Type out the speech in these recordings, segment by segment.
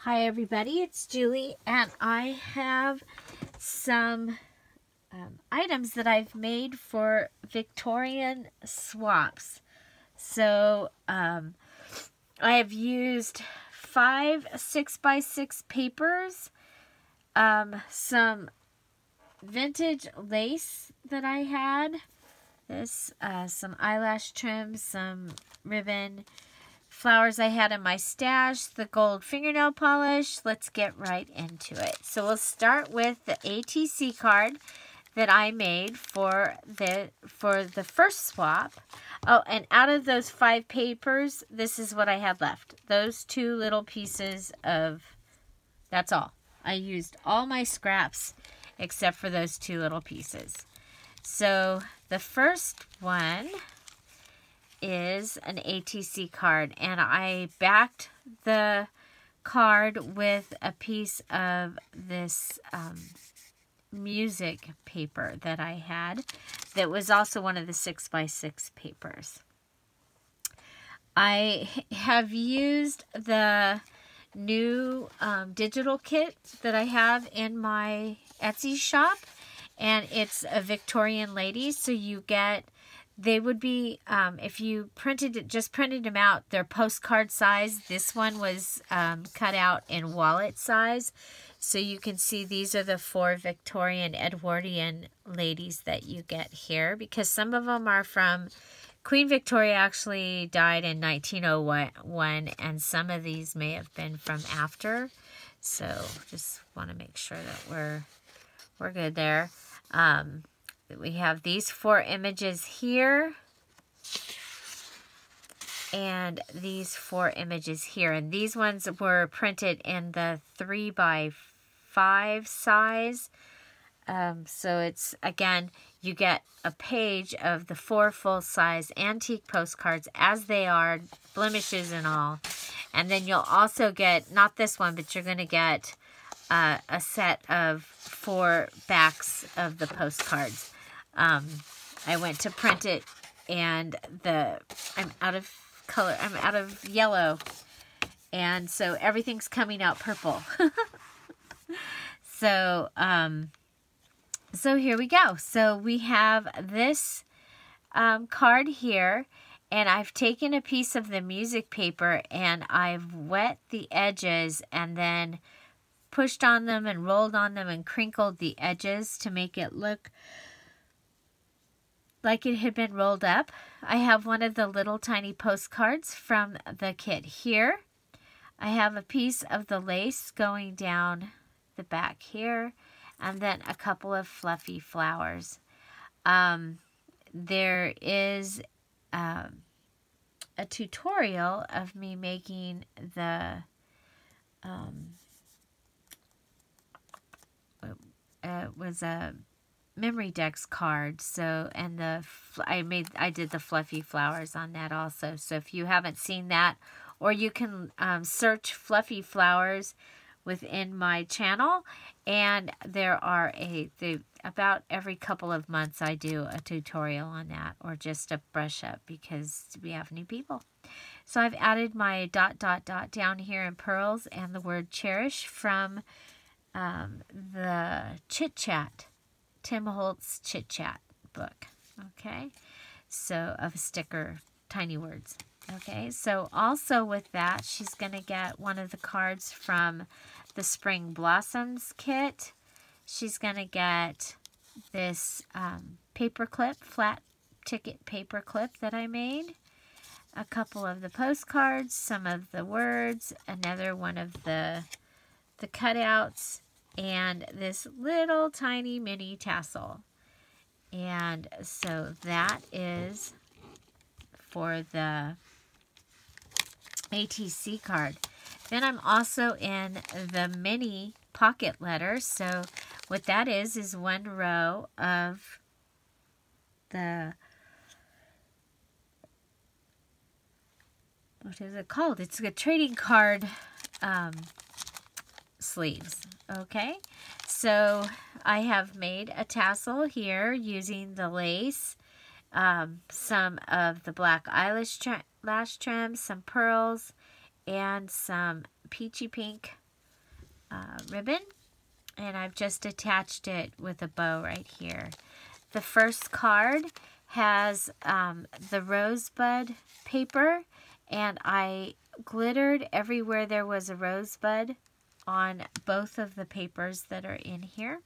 Hi everybody, it's Julie, and I have some items that I've made for Victorian swaps. So I have used 5 6x6 papers, some vintage lace that I had, some eyelash trim, some ribbon, flowers I had in my stash, the gold fingernail polish. Let's get right into it. So we'll start with the ATC card that I made for the first swap. Oh, and out of those 5 papers, this is what I had left. Those 2 little pieces of, that's all. I used all my scraps except for those 2 little pieces. So the first one is an ATC card, and I backed the card with a piece of this music paper that I had that was also one of the 6x6 papers. I have used the new digital kit that I have in my Etsy shop, and it's a Victorian lady, so you get, they would be, if you just printed them out, they're postcard size. This one was cut out in wallet size. So you can see these are the 4 Victorian Edwardian ladies that you get here, because some of them are from, Queen Victoria actually died in 1901, and some of these may have been from after. So just want to make sure that we're good there. We have these 4 images here and these 4 images here, and these ones were printed in the 3x5 size. So it's, again, you get a page of the 4 full-size antique postcards as they are, blemishes and all. And then you'll also get, not this one, but you're going to get a set of 4 backs of the postcards. I went to print it, and I'm out of color, I'm out of yellow, and so everything's coming out purple. So here we go. So we have this card here, and I've taken a piece of the music paper and I've wet the edges and then pushed on them and rolled on them and crinkled the edges to make it look like it had been rolled up. I have one of the little tiny postcards from the kit here. I have a piece of the lace going down the back here, and then a couple of fluffy flowers. There is a tutorial of me making the was a memory decks card, so, and I did the fluffy flowers on that also. So if you haven't seen that, or you can search fluffy flowers within my channel, and there are about every couple of months I do a tutorial on that, or just a brush up, because we have new people. So I've added my ... down here in pearls and the word cherish from the Chit Chat, Tim Holtz Chit Chat book. Okay, so of a sticker, tiny words. Okay, so also with that, she's going to get one of the cards from the Spring Blossoms kit. She's going to get this paper clip, flat ticket paper clip that I made. A couple of the postcards, some of the words, another one of the cutouts, and this little tiny mini tassel. And so that is for the ATC card. Then I'm also in the mini pocket letters. So what that is one row of the, what is it called? It's a trading card sleeves. Okay, so I have made a tassel here using the lace, some of the black eyelash trim, some pearls, and some peachy pink ribbon, and I've just attached it with a bow right here. The first card has the rosebud paper, and I glittered everywhere there was a rosebud on both of the papers that are in here.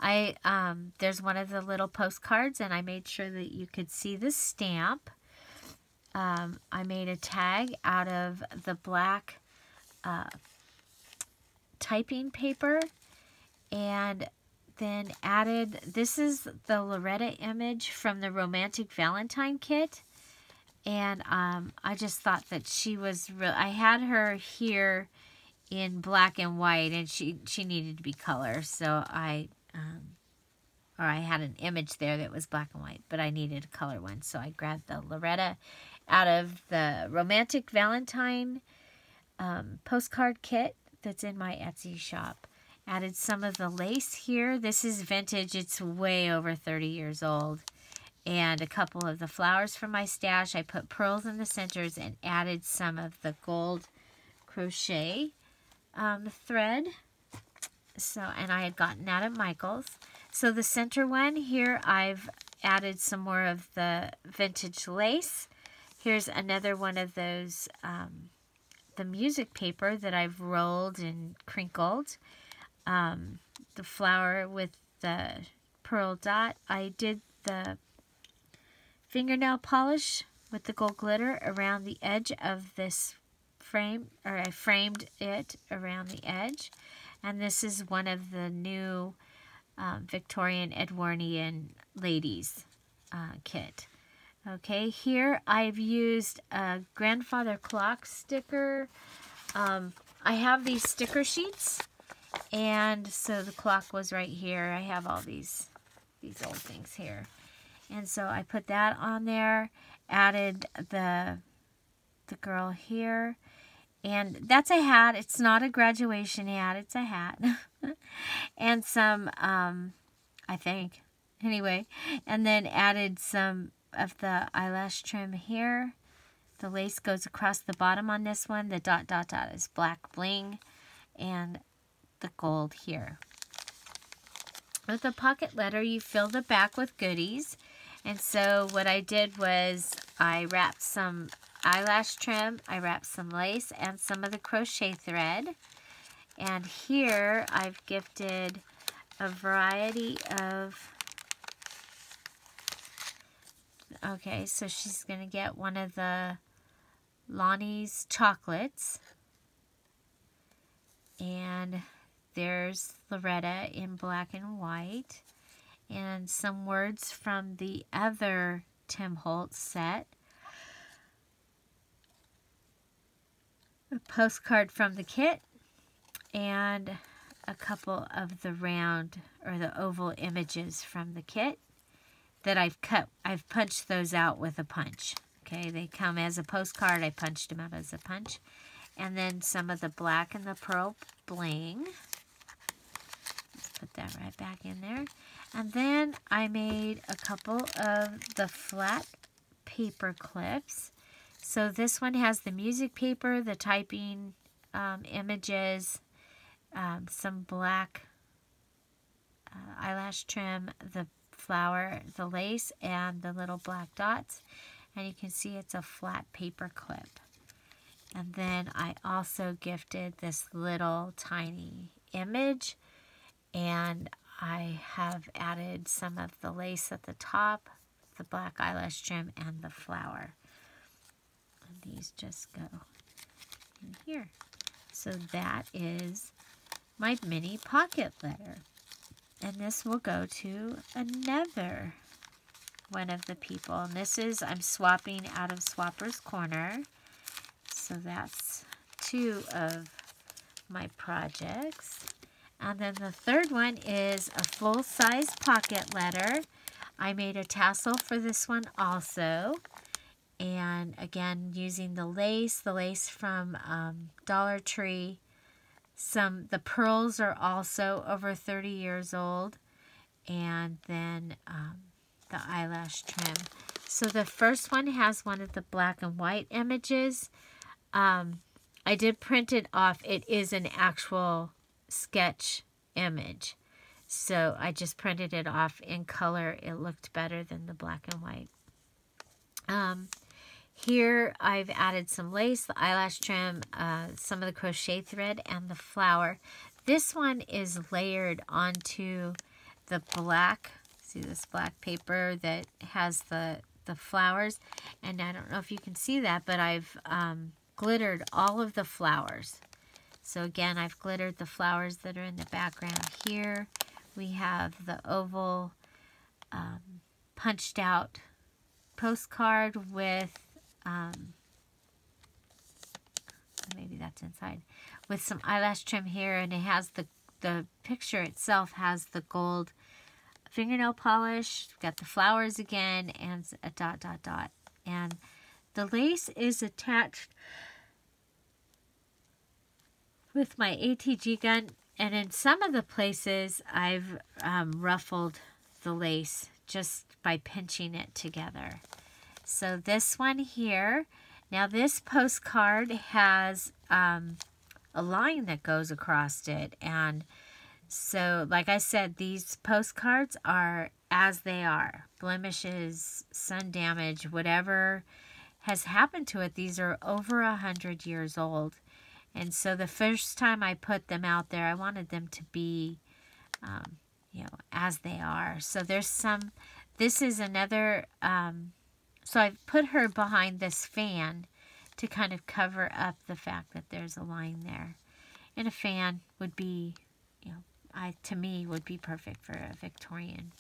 There's one of the little postcards, and I made sure that you could see the stamp. I made a tag out of the black typing paper, and then added, this is the Loretta image from the Romantic Valentine kit, and I just thought that she was real. I had her here in black and white, and she needed to be color, so I had an image there that was black and white, but I needed a color one, so I grabbed the Loretta out of the Romantic Valentine postcard kit that's in my Etsy shop. Added some of the lace here. This is vintage. It's way over 30 years old. And a couple of the flowers from my stash. I put pearls in the centers and added some of the gold crochet thread. And I had gotten that at Michael's. So the center one here, I've added some more of the vintage lace. Here's another one of those, the music paper that I've rolled and crinkled. The flower with the pearl dot. I did the fingernail polish with the gold glitter around the edge of this frame, or I framed it around the edge. And this is one of the new Victorian Edwardian ladies kit. Okay, here I've used a grandfather clock sticker. I have these sticker sheets, and so the clock was right here. I have all these old things here. And so I put that on there, added the girl here, and that's a hat. It's not a graduation hat, it's a hat. And some, I think, anyway, and then added some of the eyelash trim here. The lace goes across the bottom on this one. The dot dot dot is black bling, and the gold here. With the pocket letter, you fill the back with goodies. And so what I did was I wrapped some eyelash trim, I wrapped some lace and some of the crochet thread. And here I've gifted a variety of, okay, so she's going to get one of the Lonnie's chocolates. And there's Loretta in black and white. And some words from the other Tim Holtz set. A postcard from the kit. And a couple of the round or the oval images from the kit that I've cut. I've punched those out with a punch. Okay, they come as a postcard. I punched them out as a punch. And then some of the black and the pearl bling. Let's put that right back in there. And then I made a couple of the flat paper clips. So this one has the music paper, the typing images, some black eyelash trim, the flower, the lace, and the little black dots. And you can see it's a flat paper clip. And then I also gifted this little tiny image, and I have added some of the lace at the top, the black eyelash trim, and the flower. And these just go in here. So that is my mini pocket letter. And this will go to another one of the people. And this is, I'm swapping out of Swapper's Corner. So that's 2 of my projects. And then the third one is a full-size pocket letter. I made a tassel for this one also. And again, using the lace from Dollar Tree. The pearls are also over 30 years old. And then the eyelash trim. So the first one has one of the black and white images. I I did print it off. It is an actual sketch image. So I just printed it off in color. It looked better than the black and white. Here I've added some lace, the eyelash trim, some of the crochet thread, and the flower. This one is layered onto the black, see this black paper that has the flowers. And I don't know if you can see that, but I've glittered all of the flowers. So again, I've glittered the flowers that are in the background here. We have the oval punched out postcard with, maybe that's inside, with some eyelash trim here, and it has the picture itself has the gold fingernail polish, got the flowers again, and a dot, dot, dot. And the lace is attached with my ATG gun, and in some of the places I've ruffled the lace just by pinching it together. So this one here, now this postcard has a line that goes across it, and so like I said, these postcards are as they are. Blemishes, sun damage, whatever has happened to it, these are over 100 years old. And so the first time I put them out there, I wanted them to be, you know, as they are. So there's some, this is another, so I've put her behind this fan to kind of cover up the fact that there's a line there. And a fan would be, you know, to me would be perfect for a Victorian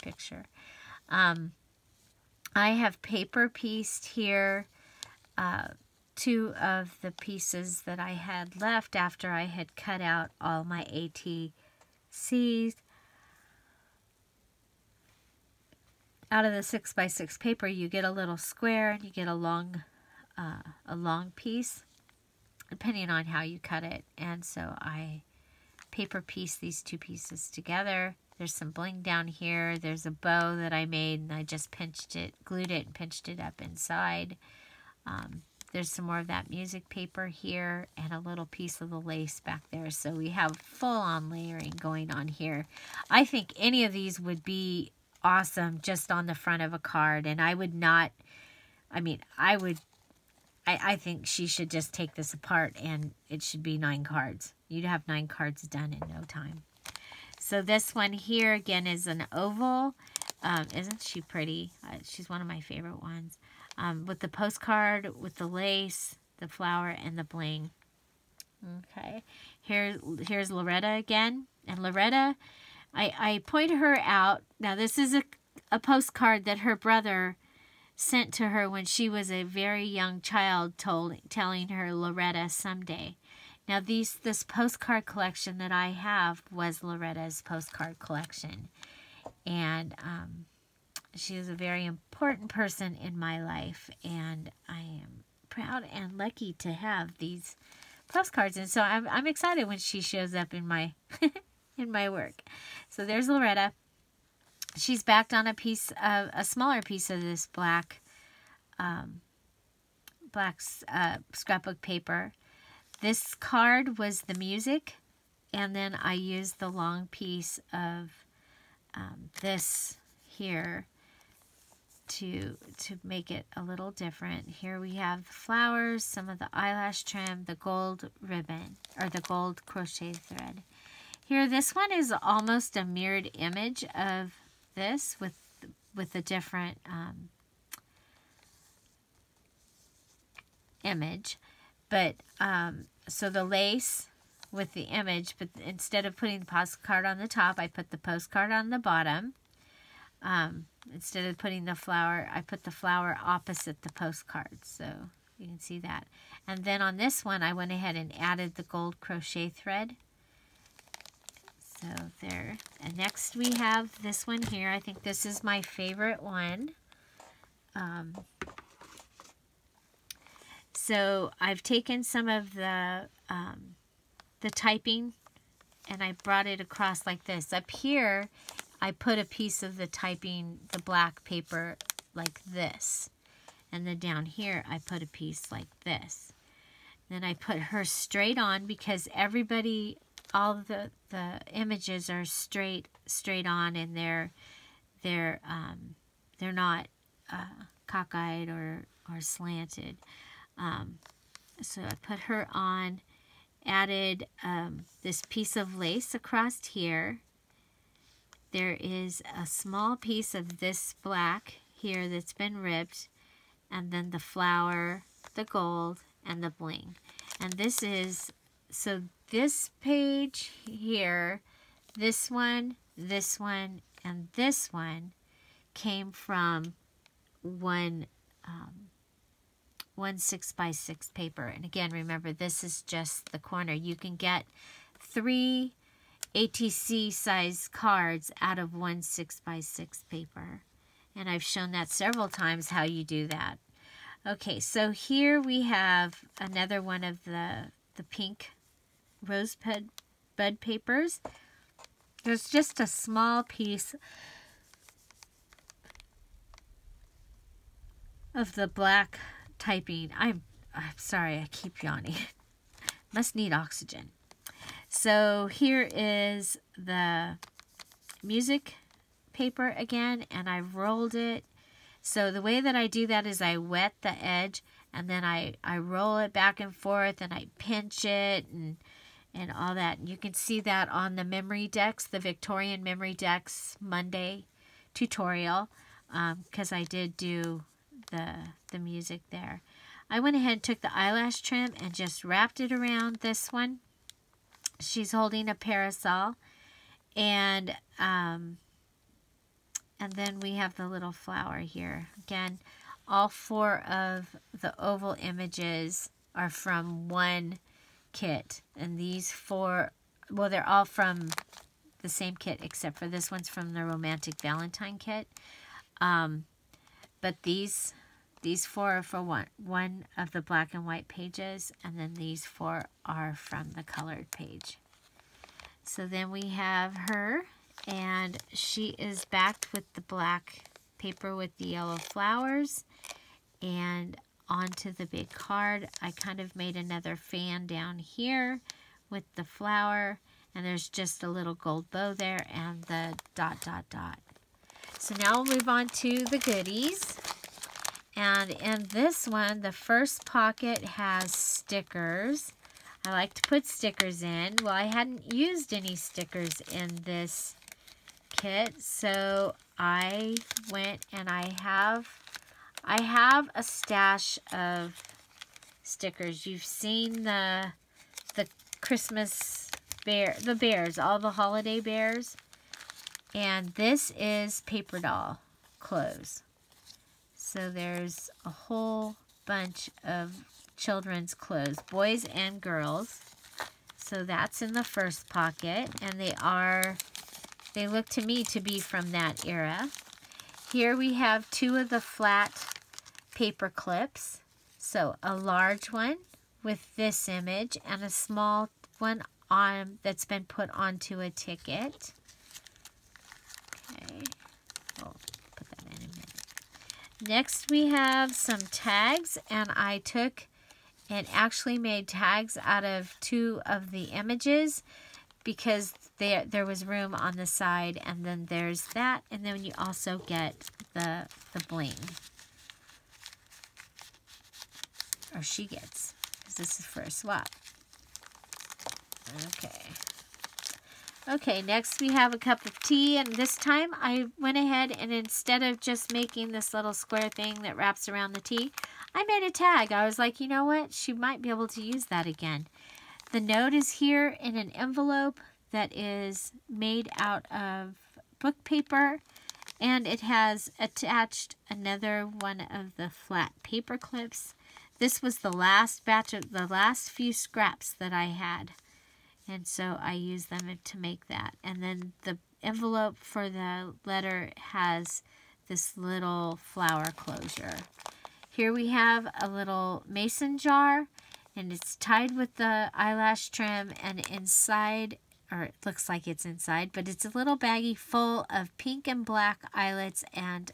picture. I have paper pieced here, 2 of the pieces that I had left after I had cut out all my ATCs. Out of the 6x6 paper, you get a little square and you get a long piece, depending on how you cut it. And so I paper piece these 2 pieces together. There's some bling down here. There's a bow that I made, and I just pinched it, glued it, and pinched it up inside. There's some more of that music paper here and a little piece of the lace back there. So we have full-on layering going on here. I think any of these would be awesome just on the front of a card. And I would not, I mean, I think she should just take this apart and it should be 9 cards. You'd have 9 cards done in no time. So this one here, again, is an oval. Isn't she pretty? She's one of my favorite ones. With the postcard, with the lace, the flower, and the bling. Okay. Here's Loretta again. And Loretta, I point her out. Now, this is a postcard that her brother sent to her when she was a very young child, telling her Loretta someday. Now, this postcard collection that I have was Loretta's postcard collection. And she is a very important person in my life, and I am proud and lucky to have these postcards. And so I'm excited when she shows up in my in my work. So there's Loretta. She's backed on a smaller piece of this black scrapbook paper. This card was the music, and then I used the long piece of this here to make it a little different. Here we have the flowers, some of the eyelash trim, the gold ribbon, or the gold crochet thread. Here, this one is almost a mirrored image of this with a different image. But, so the lace with the image, but instead of putting the postcard on the top, I put the postcard on the bottom. Instead of putting the flower, I put the flower opposite the postcard, so you can see that. And then on this one, I went ahead and added the gold crochet thread. So there. And next we have this one here. I think this is my favorite one. So I've taken some of the typing and I brought it across like this. Up here, I put a piece of the typing, the black paper, like this. And then down here, I put a piece like this. Then I put her straight on because everybody, all the images are straight on, and they're not cockeyed or slanted. So I put her on, added this piece of lace across here. There is a small piece of this black here that's been ribbed, and then the flower, the gold, and the bling. And this is, so this page here, this one, and this one came from one 6x6 paper. And again, remember, this is just the corner. You can get 3 ATC size cards out of one 6x6 paper. And I've shown that several times how you do that. Okay, so here we have another one of the pink rosebud bud papers. There's just a small piece of the black typing. I'm sorry, I keep yawning. Must need oxygen. So here is the music paper again, and I've rolled it. So the way that I do that is I wet the edge, and then I roll it back and forth, and I pinch it and all that. And you can see that on the memory decks, the Victorian memory decks Monday tutorial, because I did do the music there. I went ahead and took the eyelash trim and just wrapped it around this one. She's holding a parasol, and then we have the little flower here. Again, all 4 of the oval images are from one kit, and these 4, well, they're all from the same kit except for this one's from the Romantic Valentine kit. But these 4 are for one of the black and white pages, and then these 4 are from the colored page. So then we have her, and she is backed with the black paper with the yellow flowers, and onto the big card I kind of made another fan down here with the flower, and there's just a little gold bow there and the ... So now we'll move on to the goodies. And in this one, the first pocket has stickers. I like to put stickers in. Well, I hadn't used any stickers in this kit, so I went and I have a stash of stickers. You've seen the Christmas bear, the bears, all the holiday bears. And this is paper doll clothes. So there's a whole bunch of children's clothes, boys and girls. So that's in the first pocket, and they look to me to be from that era. Here we have 2 of the flat paper clips. So a large one with this image and a small one that's been put onto a ticket. Okay, we'll put that in a minute. Next we have some tags, and I took and actually made tags out of 2 of the images because there was room on the side, and then there's that, and then you also get the bling. Or she gets, because this is for a swap. Okay, next we have a cup of tea, and this time I went ahead and instead of just making this little square thing that wraps around the tea, I made a tag. I was like, you know what? She might be able to use that again. The note is here in an envelope that is made out of book paper, and it has attached another one of the flat paper clips. This was the last batch of the last few scraps that I had, and so I used them to make that. And then the envelope for the letter has this little flower closure. Here we have a little mason jar, and it's tied with the eyelash trim, and inside, or it looks like it's inside, but it's a little baggie full of pink and black eyelets and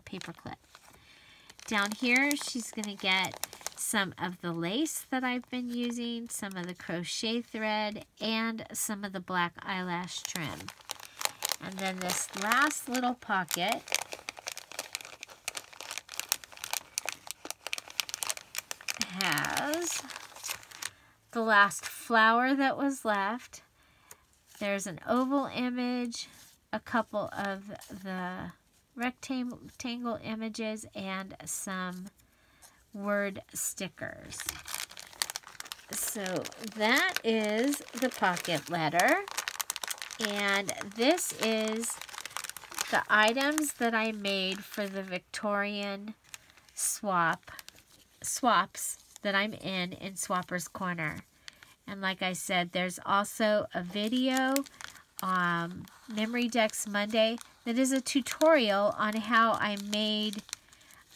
paper clip. Down here, she's going to get some of the lace that I've been using, some of the crochet thread, and some of the black eyelash trim. And then this last little pocket has the last flower that was left. There's an oval image, a couple of the rectangle images, and some word stickers. So that is the pocket letter, and this is the items that I made for the Victorian swaps that I'm in Swapper's Corner. And like I said, there's also a video on Memory Decks Monday that is a tutorial on how I made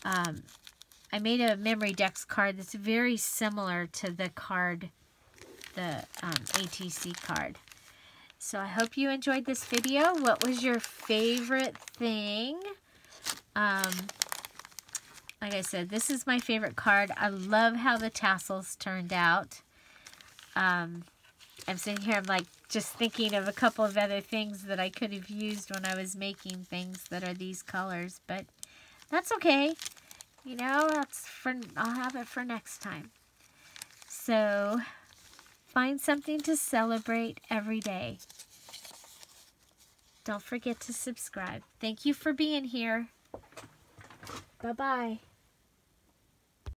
a Memory Decks card that's very similar to the card, the ATC card. So I hope you enjoyed this video. What was your favorite thing? Like I said, this is my favorite card. I love how the tassels turned out. I'm sitting here, I'm like just thinking of a couple of other things that I could have used when I was making things that are these colors, but that's okay. You know, I'll have it for next time. So find something to celebrate every day. Don't forget to subscribe. Thank you for being here. Bye-bye.